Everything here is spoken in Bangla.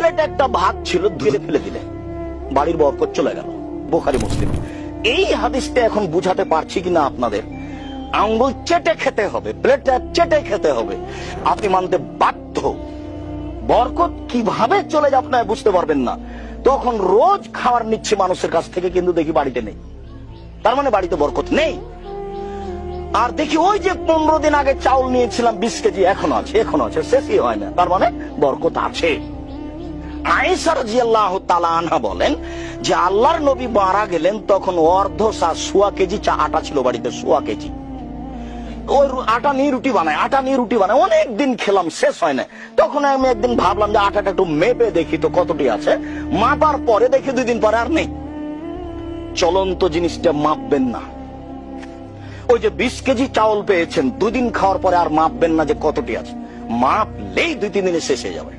প্লেটে একটা ভাত ছিল, ধুয়ে ফেলে দিলে বাড়ির বরকত চলে গেল। বুখারী মুসলিম। এই হাদিসটা এখন বুঝাতে পারছি কিনা আপনাদের? আঙ্গুল চেটে খেতে হবে, প্লেটটা চেটে খেতে হবে, আপনি মানতে বাধ্য। বরকত কিভাবে চলে যায় আপনারা বুঝতে পারবেন না। তখন রোজ খাবার নিচ্ছে মানুষের কাছ থেকে, কিন্তু দেখি বাড়িতে নেই, তার মানে বাড়িতে বরকত নেই। আর দেখি ওই যে 15 দিন আগে চাউল নিয়েছিলাম 20 কেজি, এখনো আছে, শেষই হয় না, তার মানে বরকত আছে। আয়েশা রাদিয়াল্লাহু তাআলা আনহা বলেন যে আল্লাহর নবী মারা গেলেন তখন অর্ধ সোয়া কেজি আটা ছিল বাড়িতে, সোয়া কেজি। ওই আটা নিয়ে রুটি বানায়, অনেক দিন খেলাম, শেষ হয় না। তখন আমি একদিন ভাবলাম যে আটাটা একটু মেপে দেখি তো কতটি আছে। মাপার পরে দেখি 2 দিন পরে আর নেই। চলন্ত জিনিসটা মাপবেন না। ওই যে 20 কেজি চাউল পেয়েছেন, 2 দিন খাওয়ার পরে আর মাপবেন না যে কতটি আছে, মাপলেই 2-3 দিনে শেষ হয়ে যাবে।